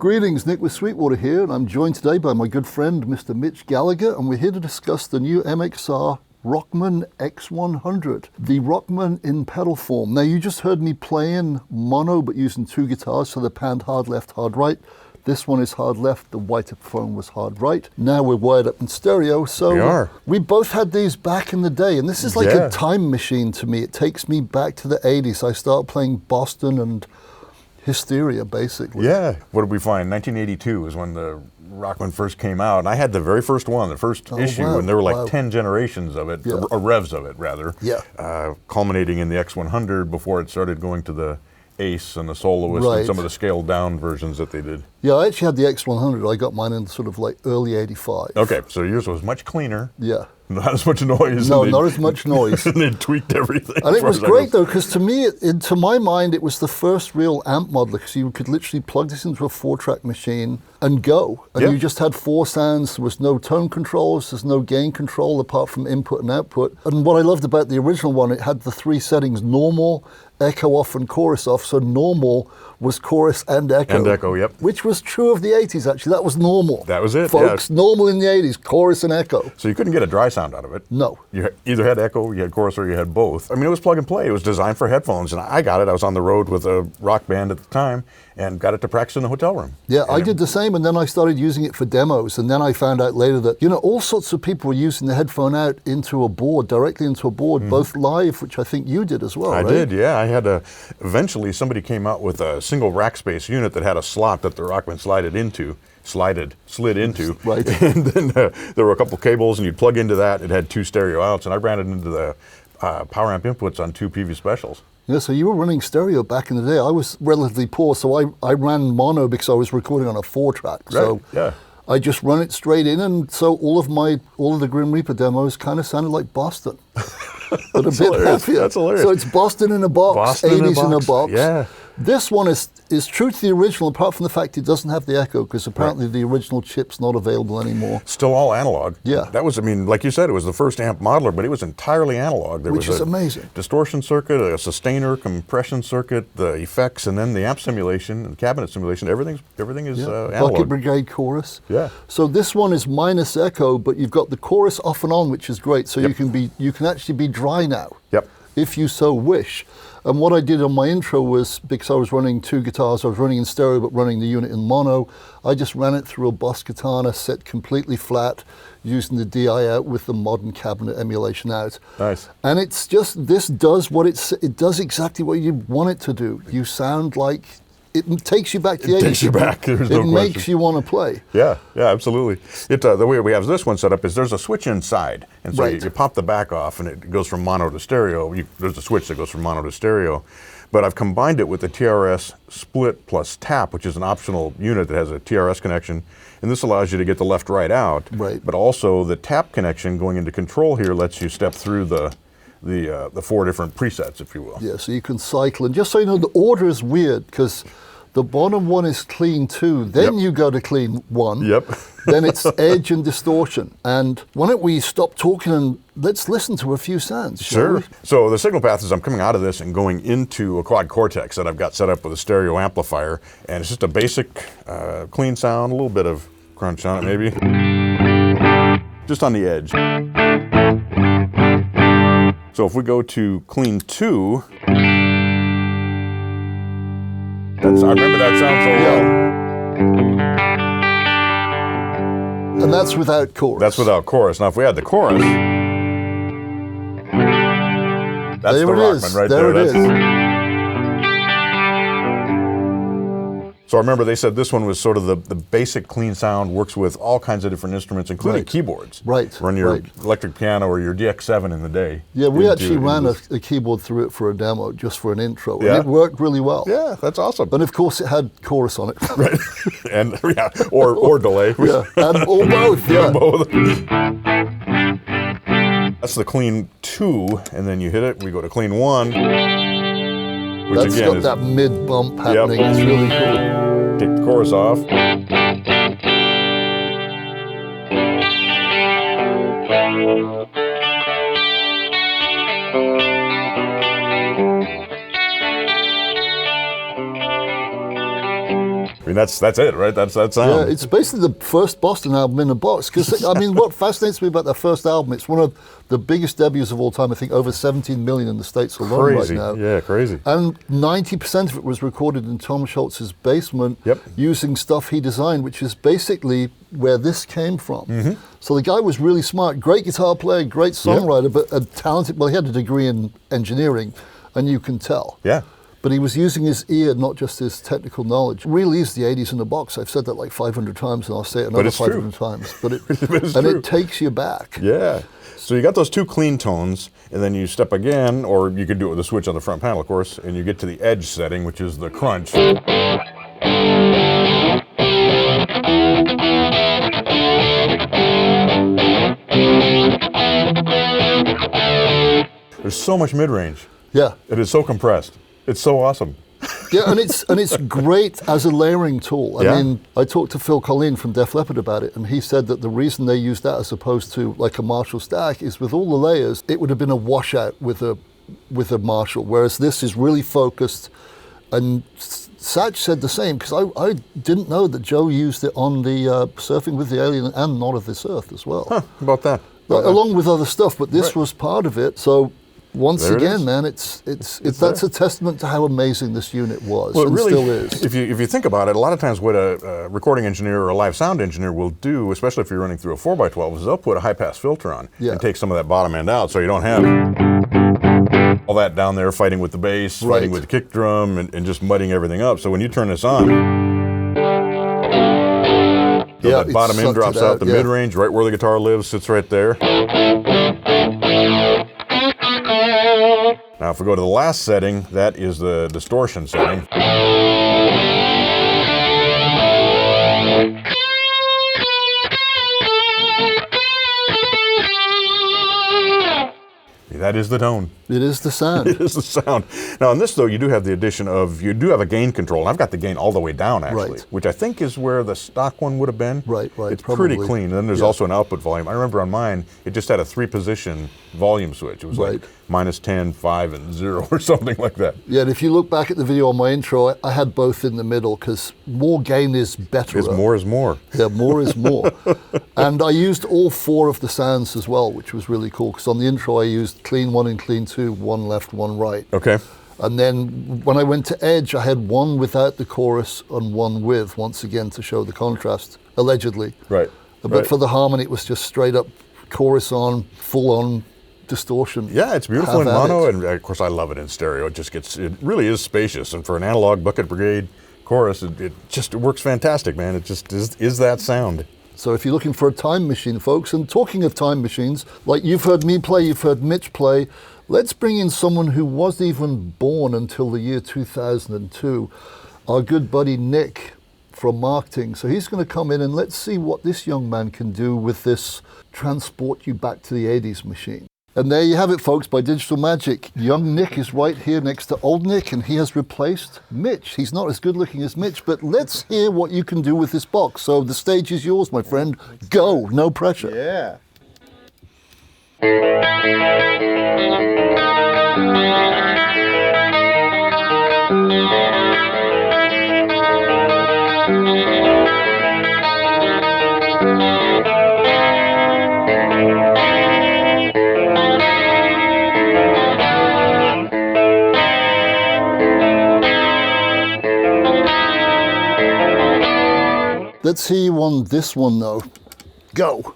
Greetings, Nick with Sweetwater here, and I'm joined today by my good friend, Mr. Mitch Gallagher, and we're here to discuss the new MXR Rockman X100, the Rockman in pedal form. Now, you just heard me playing mono, but using two guitars, so they're panned hard left, hard right. This one is hard left, the white phone was hard right. Now we're wired up in stereo, so we both had these back in the day, and this is like a time machine to me. It takes me back to the 80s. I started playing Boston and Hysteria, basically. Yeah, what did we find? 1982 is when the Rockman first came out, and I had the very first one, the first issue, and there were like 10 generations of it, or revs of it, rather, culminating in the X100 before it started going to the Ace and the Soloist and some of the scaled down versions that they did. Yeah, I actually had the X100. I got mine in sort of like early 85. Okay, so yours was much cleaner. Yeah. Not as much noise. No, not as much noise. And they tweaked everything. And it was great though, because to me, to my mind, it was the first real amp modeler, because you could literally plug this into a 4-track machine and go. And you just had 4 sounds. There was no tone controls, there's no gain control apart from input and output. And what I loved about the original one, it had the 3 settings: normal, echo off, and chorus off. So normal was chorus and echo. And echo, Which was true of the 80s, actually. That was normal. That was it, folks. Normal in the 80s, chorus and echo. So you couldn't get a dry sound out of it. No. You either had echo, you had chorus, or you had both. I mean, it was plug and play. It was designed for headphones, and I got it. I was on the road with a rock band at the time, and got it to practice in the hotel room. Yeah, I did the same, and then I started using it for demos, and then I found out later that, you know, all sorts of people were using the headphone out into a board, directly into a board, both live, which I think you did as well, I did, yeah. I had eventually somebody came out with a single rack space unit that had a slot that the Rockman slid into. Right. And then there were a couple cables, and you'd plug into that. It had 2 stereo outs, and I ran it into the power amp inputs on 2 PV specials. Yeah, so you were running stereo back in the day. I was relatively poor, so I ran mono because I was recording on a 4-track. So I just run it straight in, and so all of the Grim Reaper demos kind of sounded like Boston, but a bit happier. That's hilarious. So it's Boston in a box, Boston 80s in a box. Yeah. This one is true to the original, apart from the fact it doesn't have the echo, because apparently the original chip's not available anymore. Still all analog. Yeah. That was, I mean, like you said, it was the first amp modeler, but it was entirely analog. Which is amazing. Distortion circuit, a sustainer, compression circuit, the effects, and then the amp simulation and cabinet simulation. Everything is analog. Bucket Brigade chorus. Yeah. So this one is minus echo, but you've got the chorus off and on, which is great. So you can actually be dry now. Yep. If you so wish. And what I did on my intro was, because I was running 2 guitars, I was running in stereo but running the unit in mono, I just ran it through a Boss Katana set completely flat, using the DI out with the modern cabinet emulation out. Nice. And it's just, this does what it does exactly what you want it to do. You sound like, it takes you back to the 80s. It takes you back, there's no question. It makes you want to play. Yeah, absolutely. The way we have this one set up is there's a switch inside. And so you pop the back off and it goes from mono to stereo. There's a switch that goes from mono to stereo. But I've combined it with the TRS split plus tap, which is an optional unit that has a TRS connection. And this allows you to get the left-right out. Right. But also the tap connection going into control here lets you step through the 4 different presets, if you will. Yeah, so you can cycle. And just so you know, the order is weird, because the bottom one is clean 2, then you go to clean 1. Yep. Then it's edge and distortion. And why don't we stop talking and let's listen to a few sounds, shall we? So the signal path is I'm coming out of this and going into a quad cortex that I've got set up with a stereo amplifier. And it's just a basic clean sound, a little bit of crunch on it maybe. Just on the edge. So if we go to clean 2, I remember that sound so well. And that's without chorus. That's without chorus. Now if we had the chorus, that's the Rockman right there. There it is. So I remember they said this one was sort of the basic clean sound, works with all kinds of different instruments, including keyboards. Right. Run your electric piano or your DX7 in the day. Yeah, we actually ran a keyboard through it for a demo, just for an intro. And it worked really well. Yeah, that's awesome. And of course it had chorus on it. Right. And or delay. Yeah, and, or both. Yeah. Both. That's the clean 2, and then you hit it, we go to clean 1. Which That's again got that mid bump happening. It's really cool. Take the chorus off. I mean, that's it, right? That's that sound. Yeah, it's basically the first Boston album in a box. Because, I mean, what fascinates me about their first album, it's one of the biggest debuts of all time. I think over 17 million in the States alone right now. Yeah, crazy. And 90% of it was recorded in Tom Scholz's basement using stuff he designed, which is basically where this came from. So the guy was really smart, great guitar player, great songwriter, but a talented, well, he had a degree in engineering, and you can tell. Yeah. But he was using his ear, not just his technical knowledge. It really is the 80s in a box. I've said that like 500 times, and I'll say it another 500 times. But it takes you back. Yeah. So you got those two clean tones, and then you step again, or you could do it with a switch on the front panel, of course, and you get to the edge setting, which is the crunch. There's so much mid-range. Yeah. It is so compressed. It's so awesome. Yeah, and it's great as a layering tool. I mean, I talked to Phil Colleen from Def Leppard about it, and he said that the reason they use that as opposed to like a Marshall stack is with all the layers, it would have been a washout with a Marshall, whereas this is really focused. And Satch said the same, because I didn't know that Joe used it on the Surfing with the Alien and Not of This Earth as well. Huh, how about that? Along with other stuff, but this was part of it. So once again, man, that's a testament to how amazing this unit was, and really, still is. If you think about it, a lot of times what a recording engineer or a live sound engineer will do, especially if you're running through a 4x12, is they'll put a high-pass filter on and take some of that bottom end out, so you don't have all that down there fighting with the bass, fighting with the kick drum, and just mudding everything up. So when you turn this on, that bottom end drops out, the mid-range, right where the guitar lives, sits right there. Now if we go to the last setting, that is the distortion setting. That is the tone. It is the sound. It is the sound. Now on this though, you do have the addition of, you do have a gain control. And I've got the gain all the way down actually, which I think is where the stock one would have been. Right, It's probably pretty clean. And then there's also an output volume. I remember on mine, it just had a 3-position volume switch. It was like -10, 5, and 0 or something like that. Yeah, and if you look back at the video on my intro, I had both in the middle because more gain is better. It's more is more. Yeah, more is more. And I used all 4 of the sounds as well, which was really cool, because on the intro I used clean 1 and clean 2, 1 left, 1 right. Okay. And then when I went to Edge, I had 1 without the chorus and 1 with, once again to show the contrast, allegedly. Right. But for the harmony, it was just straight up chorus on, full on distortion. Yeah, it's beautiful in mono, and of course I love it in stereo. It just gets, it really is spacious, and for an analog Bucket Brigade chorus, it just works fantastic, man. It just is that sound. So if you're looking for a time machine, folks, and talking of time machines, like you've heard me play, you've heard Mitch play, let's bring in someone who wasn't even born until the year 2002, our good buddy Nick from marketing. So he's going to come in and let's see what this young man can do with this transport you back to the 80s machine. And there you have it, folks, by Digital Magic. Young Nick is right here next to old Nick, and he has replaced Mitch. He's not as good looking as Mitch, but let's hear what you can do with this box. So the stage is yours, my friend. Go, no pressure. Yeah. Let's hear you on this one, though. Go.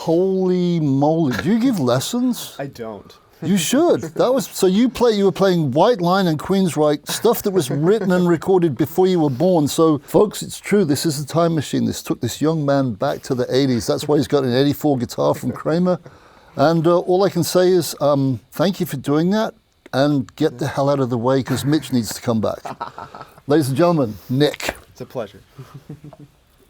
Holy moly. Do you give lessons? I don't. You should. That was so you were playing White Line and Queensryche, stuff that was written and recorded before you were born. So folks, it's true, this is a time machine. This took this young man back to the 80s. That's why he's got an 84 guitar from Kramer. And all I can say is thank you for doing that, and get the hell out of the way because Mitch needs to come back. Ladies and gentlemen, Nick. It's a pleasure.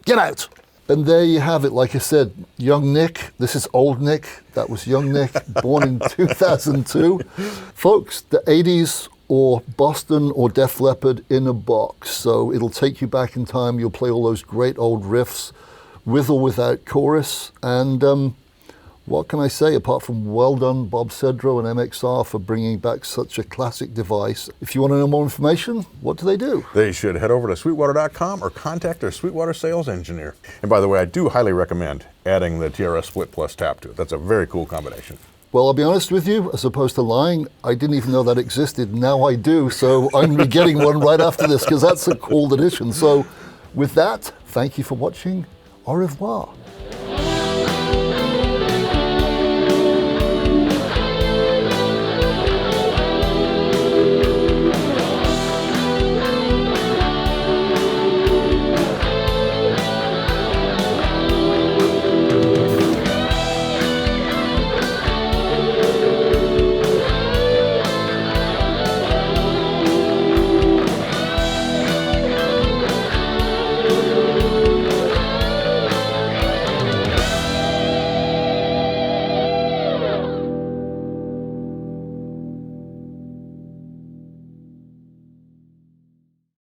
Get out. And there you have it. Like I said, young Nick. This is old Nick. That was young Nick, born in 2002. Folks, the 80s or Boston or Def Leppard in a box. So it'll take you back in time. You'll play all those great old riffs with or without chorus. And what can I say apart from well done, Bob Cedro and MXR, for bringing back such a classic device. If you want to know more information, what do they do? They should head over to sweetwater.com or contact their Sweetwater sales engineer. And by the way, I do highly recommend adding the TRS Split Plus tap to it. That's a very cool combination. Well, I'll be honest with you, as opposed to lying, I didn't even know that existed. Now I do, so I'm getting one right after this because that's a cool addition. So with that, thank you for watching. Au revoir.